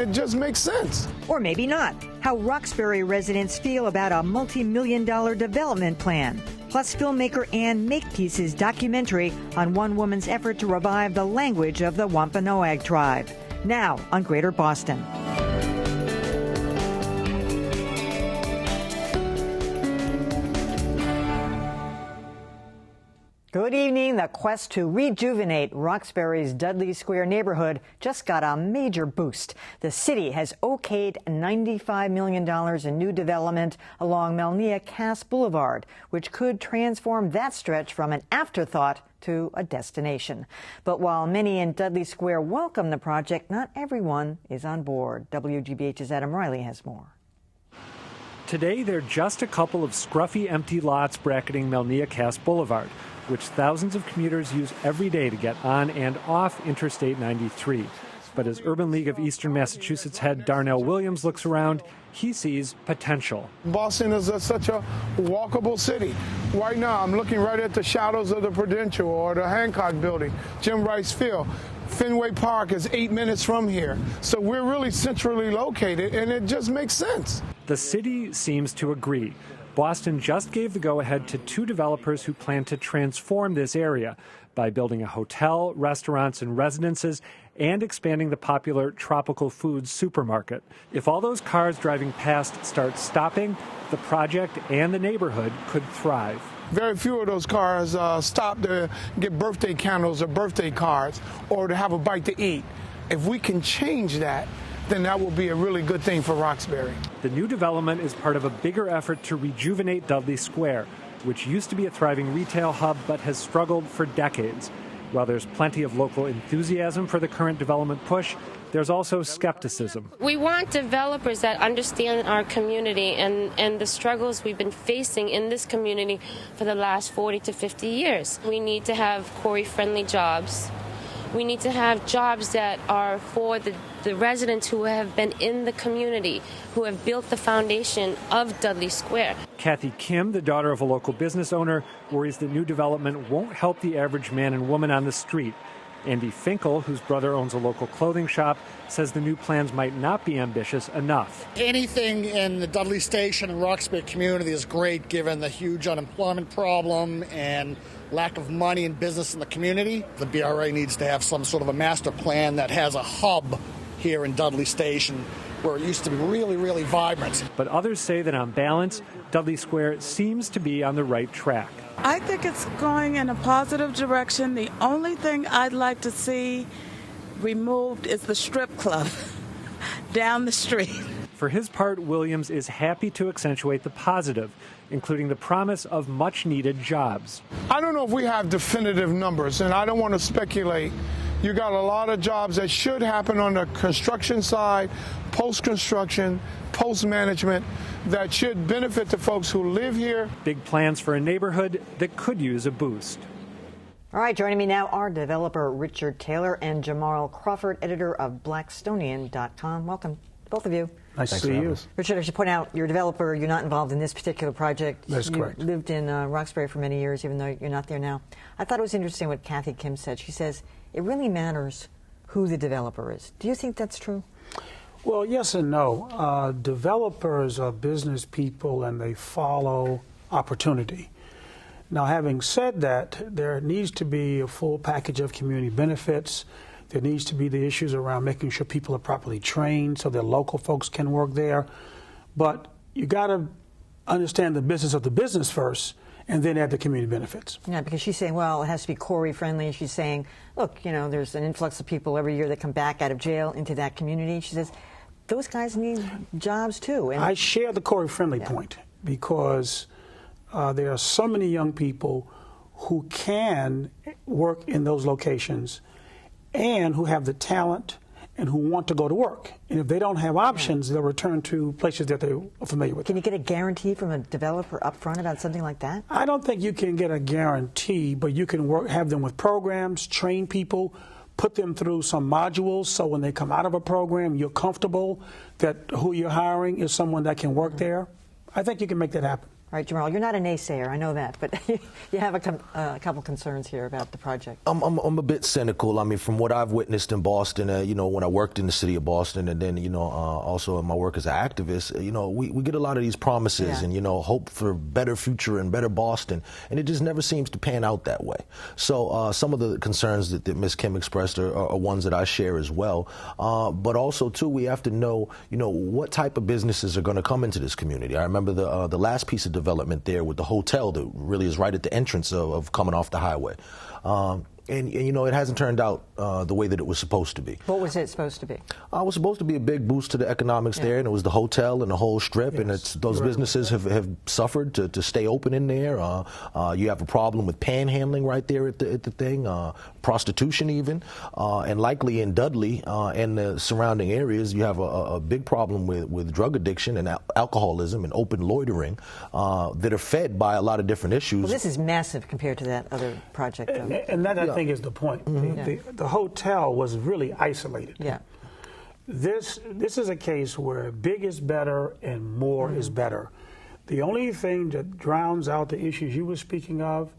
It just makes sense. Or maybe not. How Roxbury residents feel about a multi-million-dollar development plan. Plus, filmmaker Ann Makepeace's documentary on one woman's effort to revive the language of the Wampanoag tribe. Now on Greater Boston. Good evening. The quest to rejuvenate Roxbury's Dudley Square neighborhood just got a major boost. The city has okayed $95 million in new development along Melnia Cass Boulevard, which could transform that stretch from an afterthought to a destination. But while many in Dudley Square welcome the project, not everyone is on board. WGBH's Adam Riley has more. Today, there are just a couple of scruffy empty lots bracketing Melnia Cass Boulevard, which thousands of commuters use every day to get on and off Interstate 93. But as Urban League of Eastern Massachusetts head Darnell Williams looks around, he sees potential. Boston is such a walkable city. Right now, I'm looking right at the shadows of the Prudential or the Hancock Building, Jim Rice Field. Fenway Park is 8 minutes from here. So we're really centrally located, and it just makes sense. The city seems to agree. Boston just gave the go-ahead to two developers who plan to transform this area by building a hotel, restaurants, and residences, and expanding the popular tropical foods supermarket. If all those cars driving past start stopping, the project and the neighborhood could thrive. Very few of those cars stop to get birthday candles or birthday cards or to have a bite to eat. If we can change that, then that will be a really good thing for Roxbury. The new development is part of a bigger effort to rejuvenate Dudley Square, which used to be a thriving retail hub but has struggled for decades. While there's plenty of local enthusiasm for the current development push, there's also skepticism. We want developers that understand our community and the struggles we've been facing in this community for the last 40 to 50 years. We need to have quarry-friendly jobs. We need to have jobs that are for the residents who have been in the community, who have built the foundation of Dudley Square. Kathy Kim, the daughter of a local business owner, worries the new development won't help the average man and woman on the street. Andy Finkel, whose brother owns a local clothing shop, says the new plans might not be ambitious enough. Anything in the Dudley Station and Roxbury community is great given the huge unemployment problem and lack of money and business in the community. The BRA needs to have some sort of a master plan that has a hub here in Dudley Station where it used to be really, really vibrant. But others say that on balance, Dudley Square seems to be on the right track. I think it's going in a positive direction. The only thing I'd like to see removed is the strip club down the street. For his part, Williams is happy to accentuate the positive, including the promise of much-needed jobs. I don't know if we have definitive numbers, and I don't want to speculate. You got a lot of jobs that should happen on the construction side, post-construction, post-management, that should benefit the folks who live here. Big plans for a neighborhood that could use a boost. All right, joining me now are developer Richard Taylor and Jamal Crawford, editor of Blackstonian.com. Welcome, both of you. Nice to see you. Richard, I should point out, you're a developer. You're not involved in this particular project. That's correct. You lived in Roxbury for many years, even though you're not there now. I thought it was interesting what Kathy Kim said. She says it really matters who the developer is. Do you think that's true? Well, yes and no. Developers are business people and they follow opportunity. Now, having said that, there needs to be a full package of community benefits. There needs to be the issues around making sure people are properly trained so that local folks can work there. But you got to understand the business of the business first and then add the community benefits. Yeah, because she's saying, well, it has to be quarry friendly. She's saying, look, you know, there's an influx of people every year that come back out of jail into that community. She says, those guys need jobs too. And I share the quarry friendly point because there are so many young people who can work in those locations and who have the talent and who want to go to work. And if they don't have options, they'll return to places that they're familiar with. Can you get a guarantee from a developer up front about something like that? I don't think you can get a guarantee, but you can have them with programs, train people, put them through some modules so when they come out of a program, you're comfortable that who you're hiring is someone that can work there. I think you can make that happen. All right, Jamal, you're not a naysayer, I know that, but you have a couple concerns here about the project. I'm a bit cynical. I mean, from what I've witnessed in Boston, when I worked in the city of Boston, and then, also in my work as an activist, we get a lot of these promises and, hope for better future and better Boston, and it just never seems to pan out that way. So some of the concerns that Ms. Kim expressed are ones that I share as well. But also, too, we have to know, what type of businesses are going to come into this community. I remember the last piece of development there with the hotel that really is right at the entrance of coming off the highway. And it hasn't turned out the way that it was supposed to be. What was it supposed to be? It was supposed to be a big boost to the economics there, and it was the hotel and the whole strip, and those businesses have suffered to stay open in there. You have a problem with panhandling right there at the thing, prostitution even, and likely in Dudley and the surrounding areas, you have a big problem with drug addiction and alcoholism and open loitering that are fed by a lot of different issues. Well, this is massive compared to that other project, though. And that, I think, is the point. The hotel was really isolated. Yeah. This is a case where big is better and more is better. The only thing that drowns out the issues you were speaking of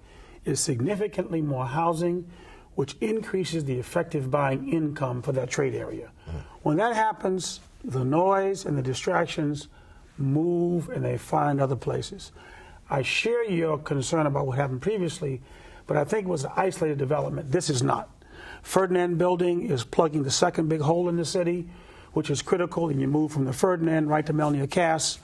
is significantly more housing, which increases the effective buying income for that trade area. When that happens, the noise and the distractions move and they find other places. I share your concern about what happened previously, but I think it was an isolated development. This is not. Ferdinand Building is plugging the second big hole in the city, which is critical, and you move from the Ferdinand right to Melnia Cass.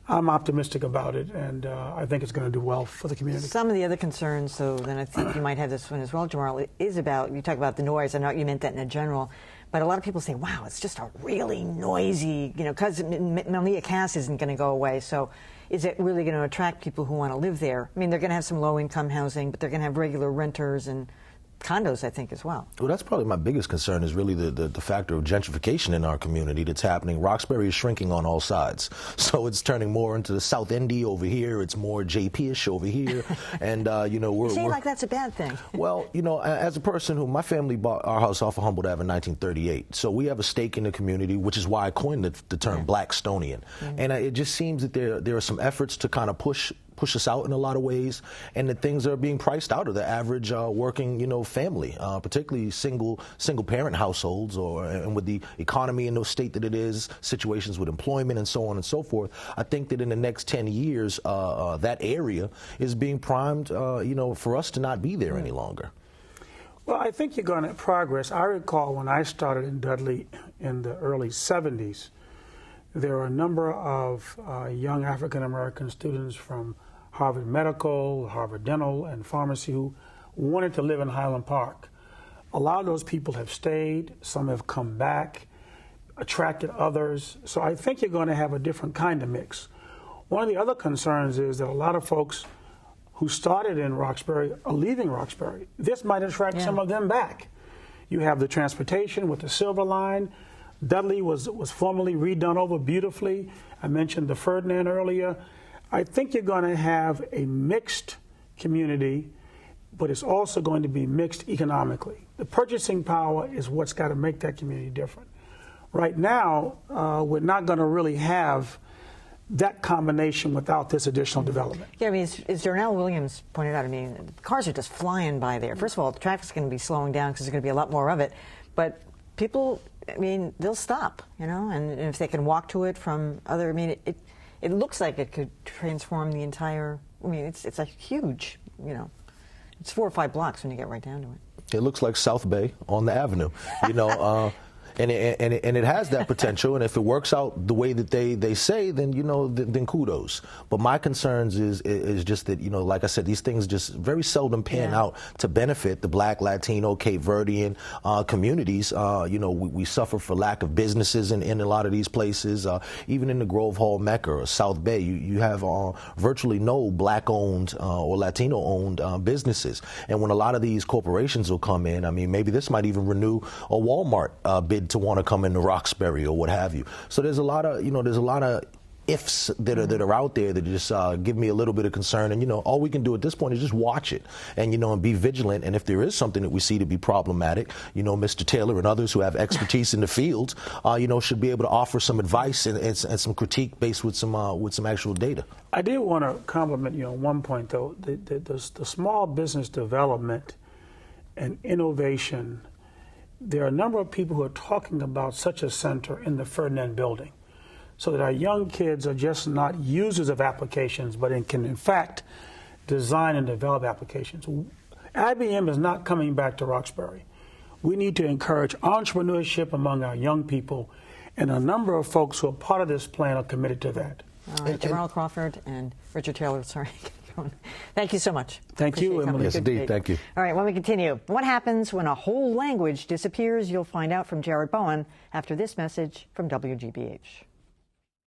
I'm optimistic about it, and I think it's going to do well for the community. Some of the other concerns, so then I think you might have this one as well, Jamal, is about, you talk about the noise. I know you meant that in a general, but a lot of people say, wow, it's just a really noisy, because Melnia Cass isn't going to go away, so is it really going to attract people who want to live there? I mean, they're going to have some low-income housing, but they're going to have regular renters and condos, I think, as well. Well, that's probably my biggest concern is really the factor of gentrification in our community that's happening. Roxbury is shrinking on all sides. So it's turning more into the South Indy over here. It's more JP-ish over here. And, we're... You say like that's a bad thing. Well, as a person who, my family bought our house off of Humboldt Ave in 1938. So we have a stake in the community, which is why I coined the term Blackstonian. And it just seems that there are some efforts to kind of push us out in a lot of ways, and that things are being priced out of the average working, family, particularly single parent households, and with the economy in the state that it is, situations with employment and so on and so forth. I think that in the next 10 years, that area is being primed, for us to not be there any longer. Well, I think you're going to progress. I recall when I started in Dudley in the early 70s, there were a number of young African-American students from Harvard Medical, Harvard Dental, and Pharmacy who wanted to live in Highland Park. A lot of those people have stayed. Some have come back, attracted others. So I think you're going to have a different kind of mix. One of the other concerns is that a lot of folks who started in Roxbury are leaving Roxbury. This might attract some of them back. You have the transportation with the Silver Line. Dudley was formerly redone over beautifully. I mentioned the Ferdinand earlier. I think you're going to have a mixed community, but it's also going to be mixed economically. The purchasing power is what's got to make that community different. Right now, we're not going to really have that combination without this additional development. Yeah, I mean, as Darnell Williams pointed out, I mean, cars are just flying by there. First of all, the traffic's going to be slowing down because there's going to be a lot more of it, but people, I mean, they'll stop, and if they can walk to it from other, I mean, it looks like it could transform the entire, I mean, it's a huge, it's 4 or 5 blocks when you get right down to it. It looks like South Bay on the avenue, And it has that potential, and if it works out the way that they say, then then kudos. But my concerns is just that like I said, these things just very seldom pan out to benefit the Black, Latino, Cape Verdean communities. We suffer for lack of businesses in a lot of these places. Even in the Grove Hall Mecca or South Bay, you have virtually no Black-owned or Latino-owned businesses. And when a lot of these corporations will come in, I mean, maybe this might even renew a Walmart bid to want to come into Roxbury or what have you. So there's a lot of ifs that are out there that just give me a little bit of concern. And, all we can do at this point is just watch it and, and be vigilant. And if there is something that we see to be problematic, Mr. Taylor and others who have expertise in the field, should be able to offer some advice and some critique based with some actual data. I did want to compliment you on one point, though. The small business development and innovation, there are a number of people who are talking about such a center in the Ferdinand building, so that our young kids are just not users of applications, but can, in fact, design and develop applications. IBM is not coming back to Roxbury. We need to encourage entrepreneurship among our young people, and a number of folks who are part of this plan are committed to that. All right, Jamarl Crawford and Richard Taylor, sorry. Thank you so much. Thank you, Emily. Yes, indeed. Thank you. All right, when we continue, what happens when a whole language disappears? You'll find out from Jared Bowen after this message from WGBH.